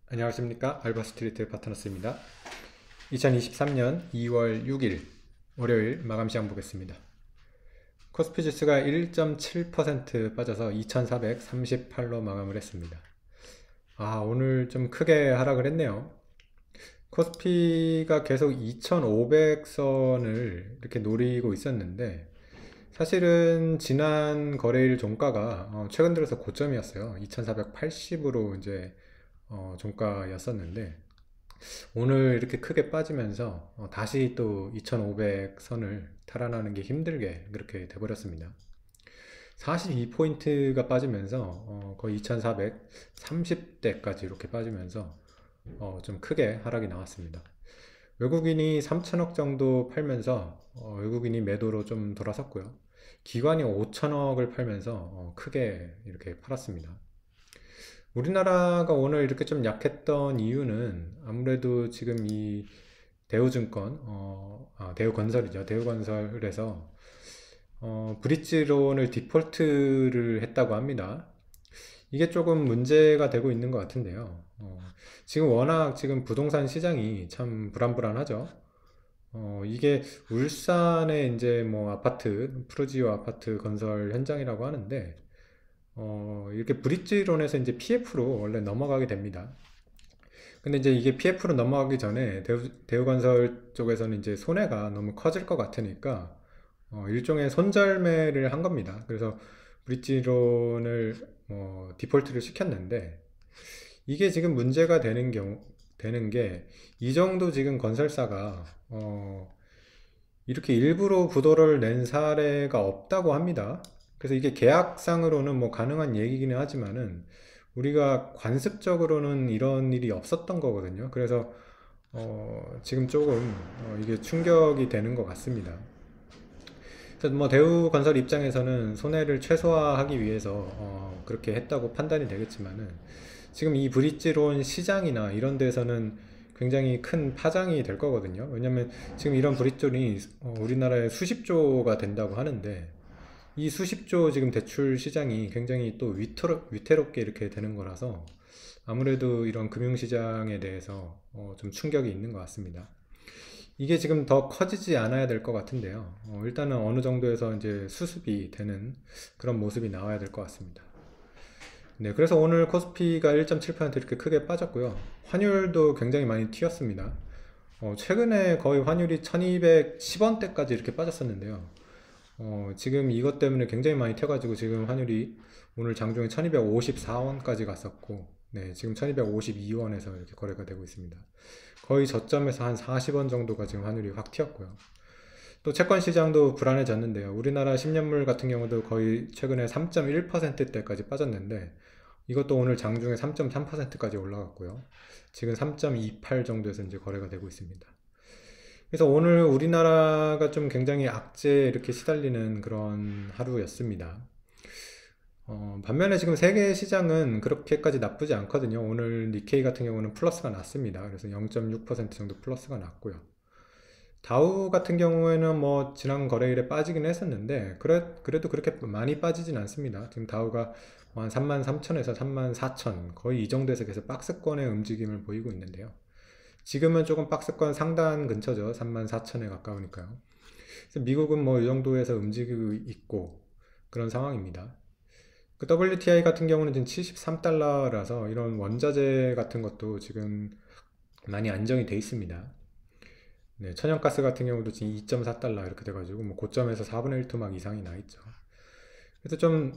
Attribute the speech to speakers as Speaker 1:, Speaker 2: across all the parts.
Speaker 1: 안녕하십니까, 알바스트리트 파트너스입니다. 2023년 2월 6일 월요일 마감 시장 보겠습니다. 코스피 지수가 1.7% 빠져서 2438로 마감을 했습니다. 오늘 좀 크게 하락을 했네요. 코스피가 계속 2500선을 이렇게 노리고 있었는데, 사실은 지난 거래일 종가가 최근 들어서 고점이었어요. 2480으로 이제 종가였었는데, 오늘 이렇게 크게 빠지면서 다시 또 2500선을 탈환하는 게 힘들게 그렇게 돼버렸습니다. 42포인트가 빠지면서 거의 2430대까지 이렇게 빠지면서 좀 크게 하락이 나왔습니다. 외국인이 3천억 정도 팔면서 외국인이 매도로 좀 돌아섰고요. 기관이 5천억을 팔면서 크게 이렇게 팔았습니다. 우리나라가 오늘 이렇게 좀 약했던 이유는 아무래도 지금 이 대우증권, 대우건설이죠. 대우건설에서 브릿지론을 디폴트를 했다고 합니다. 이게 조금 문제가 되고 있는 것 같은데요. 지금 워낙 지금 부동산 시장이 참 불안불안하죠. 이게 울산의 이제 뭐 아파트, 프루지오 아파트 건설 현장이라고 하는데, 이렇게 브릿지론에서 이제 PF로 원래 넘어가게 됩니다. 근데 이제 이게 PF로 넘어가기 전에 대우건설 쪽에서는 이제 손해가 너무 커질 것 같으니까 일종의 손절매를 한 겁니다. 그래서 브릿지론을 디폴트를 시켰는데, 이게 지금 문제가 되는 게, 이 정도 지금 건설사가 이렇게 일부러 부도를 낸 사례가 없다고 합니다. 그래서 이게 계약상으로는 뭐 가능한 얘기기는 하지만은 우리가 관습적으로는 이런 일이 없었던 거거든요. 그래서 지금 조금 이게 충격이 되는 것 같습니다. 그래서 뭐 대우건설 입장에서는 손해를 최소화하기 위해서 그렇게 했다고 판단이 되겠지만은, 지금 이 브릿지론 시장이나 이런 데서는 굉장히 큰 파장이 될 거거든요. 왜냐면 지금 이런 브릿지론이 우리나라에 수십조가 된다고 하는데, 이 수십조 지금 대출 시장이 굉장히 또 위태롭게 이렇게 되는 거라서 아무래도 이런 금융시장에 대해서 좀 충격이 있는 것 같습니다. 이게 지금 더 커지지 않아야 될 것 같은데요. 일단은 어느 정도에서 이제 수습이 되는 그런 모습이 나와야 될 것 같습니다. 네, 그래서 오늘 코스피가 1.7% 이렇게 크게 빠졌고요. 환율도 굉장히 많이 튀었습니다. 최근에 거의 환율이 1210원대까지 이렇게 빠졌었는데요. 지금 이것 때문에 굉장히 많이 튀어가지고 지금 환율이 오늘 장중에 1254원까지 갔었고, 네, 지금 1252원에서 이렇게 거래가 되고 있습니다. 거의 저점에서 한 40원 정도가 지금 환율이 확 튀었고요. 또 채권 시장도 불안해졌는데요. 우리나라 10년물 같은 경우도 거의 최근에 3.1%대까지 빠졌는데, 이것도 오늘 장중에 3.3%까지 올라갔고요. 지금 3.28 정도에서 이제 거래가 되고 있습니다. 그래서 오늘 우리나라가 좀 굉장히 악재에 이렇게 시달리는 그런 하루였습니다. 반면에 지금 세계 시장은 그렇게까지 나쁘지 않거든요. 오늘 니케이 같은 경우는 플러스가 났습니다. 그래서 0.6% 정도 플러스가 났고요. 다우 같은 경우에는 뭐 지난 거래일에 빠지긴 했었는데, 그래도 그렇게 많이 빠지진 않습니다. 지금 다우가 한 33,000에서 34,000 거의 이 정도에서 계속 박스권의 움직임을 보이고 있는데요. 지금은 조금 박스권 상단 근처죠. 34,000에 가까우니까요. 그래서 미국은 뭐 이 정도에서 움직이고 있고 그런 상황입니다. 그 WTI 같은 경우는 지금 73달러라서 이런 원자재 같은 것도 지금 많이 안정이 돼 있습니다. 네, 천연가스 같은 경우도 지금 2.4달러 이렇게 돼가지고 뭐 고점에서 4분의 1 토막 이상이 나 있죠. 그래서 좀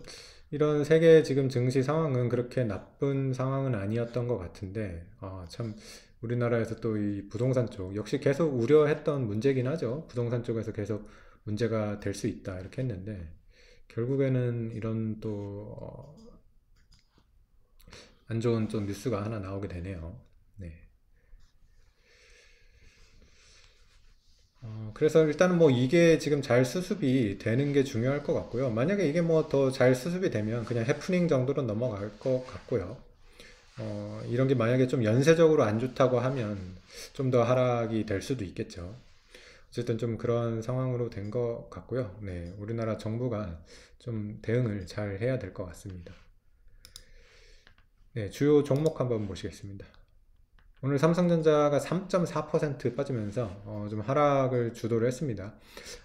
Speaker 1: 이런 세계 지금 증시 상황은 그렇게 나쁜 상황은 아니었던 것 같은데, 참 우리나라에서 또 이 부동산 쪽 역시 계속 우려했던 문제긴 하죠. 부동산 쪽에서 계속 문제가 될 수 있다 이렇게 했는데, 결국에는 이런 또 안 좋은 좀 뉴스가 하나 나오게 되네요. 네. 그래서 일단은 뭐 이게 지금 잘 수습이 되는 게 중요할 것 같고요. 만약에 이게 뭐 더 잘 수습이 되면 그냥 해프닝 정도로 넘어갈 것 같고요. 이런 게 만약에 좀 연쇄적으로 안 좋다고 하면 좀 더 하락이 될 수도 있겠죠. 어쨌든 좀 그런 상황으로 된 것 같고요. 네, 우리나라 정부가 좀 대응을 잘 해야 될 것 같습니다. 네, 주요 종목 한번 보시겠습니다. 오늘 삼성전자가 3.4% 빠지면서 좀 하락을 주도를 했습니다.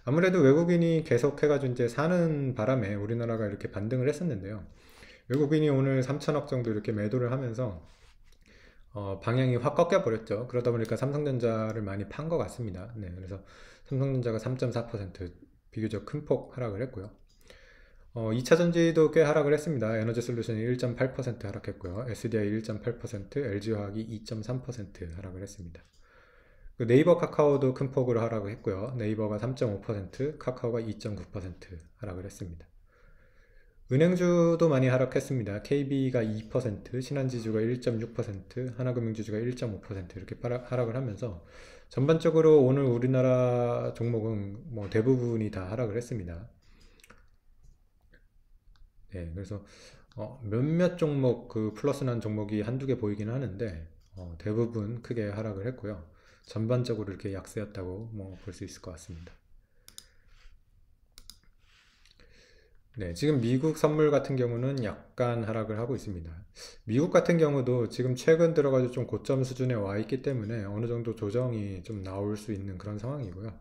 Speaker 1: 아무래도 외국인이 계속해가지고 이제 사는 바람에 우리나라가 이렇게 반등을 했었는데요. 외국인이 오늘 3천억 정도 이렇게 매도를 하면서 방향이 확 꺾여 버렸죠. 그러다 보니까 삼성전자를 많이 판 것 같습니다. 네, 그래서 삼성전자가 3.4% 비교적 큰 폭 하락을 했고요. 2차전지도 꽤 하락을 했습니다. 에너지솔루션이 1.8% 하락했고요. SDI 1.8%, LG화학이 2.3% 하락을 했습니다. 그 네이버 카카오도 큰 폭으로 하락을 했고요. 네이버가 3.5%, 카카오가 2.9% 하락을 했습니다. 은행주도 많이 하락했습니다. KB가 2%, 신한지주가 1.6%, 하나금융지주가 1.5% 이렇게 하락을 하면서 전반적으로 오늘 우리나라 종목은 뭐 대부분이 다 하락을 했습니다. 네, 그래서 몇몇 종목 그 플러스 난 종목이 한두 개 보이긴 하는데 대부분 크게 하락을 했고요. 전반적으로 이렇게 약세였다고 뭐 볼 수 있을 것 같습니다. 네, 지금 미국 선물 같은 경우는 약간 하락을 하고 있습니다. 미국 같은 경우도 지금 최근 들어가지고 좀 고점 수준에 와 있기 때문에 어느 정도 조정이 좀 나올 수 있는 그런 상황이고요.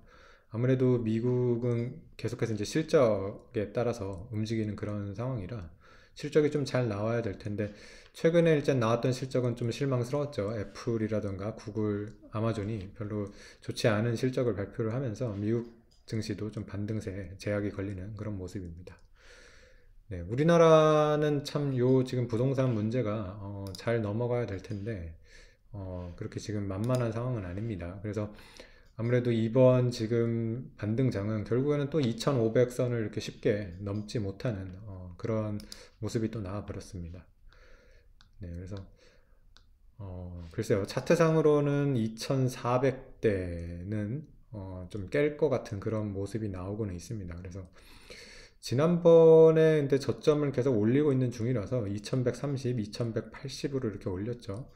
Speaker 1: 아무래도 미국은 계속해서 이제 실적에 따라서 움직이는 그런 상황이라 실적이 좀 잘 나와야 될 텐데 최근에 일단 나왔던 실적은 좀 실망스러웠죠. 애플이라던가 구글, 아마존이 별로 좋지 않은 실적을 발표를 하면서 미국 증시도 좀 반등세에 제약이 걸리는 그런 모습입니다. 네, 우리나라는 참 요 지금 부동산 문제가 잘 넘어가야 될 텐데 그렇게 지금 만만한 상황은 아닙니다. 그래서 아무래도 이번 지금 반등장은 결국에는 또 2,500선을 이렇게 쉽게 넘지 못하는 그런 모습이 또 나와 버렸습니다. 네, 그래서 글쎄요, 차트상으로는 2,400대는 좀 깰 것 같은 그런 모습이 나오고는 있습니다. 그래서 지난번에 근데 저점을 계속 올리고 있는 중이라서 2130, 2180으로 이렇게 올렸죠.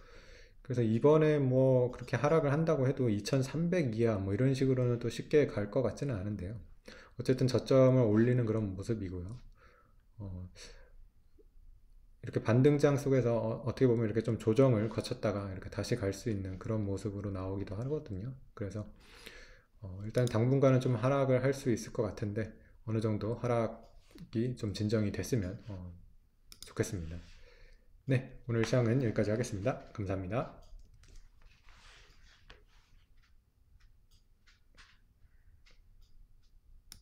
Speaker 1: 그래서 이번에 뭐 그렇게 하락을 한다고 해도 2300 이하 뭐 이런 식으로는 또 쉽게 갈 것 같지는 않은데요. 어쨌든 저점을 올리는 그런 모습이고요. 어, 이렇게 반등장 속에서 떻게 보면 이렇게 좀 조정을 거쳤다가 이렇게 다시 갈 수 있는 그런 모습으로 나오기도 하거든요. 그래서 일단 당분간은 좀 하락을 할 수 있을 것 같은데 어느 정도 하락이 좀 진정이 됐으면 좋겠습니다. 네, 오늘 시황은 여기까지 하겠습니다. 감사합니다.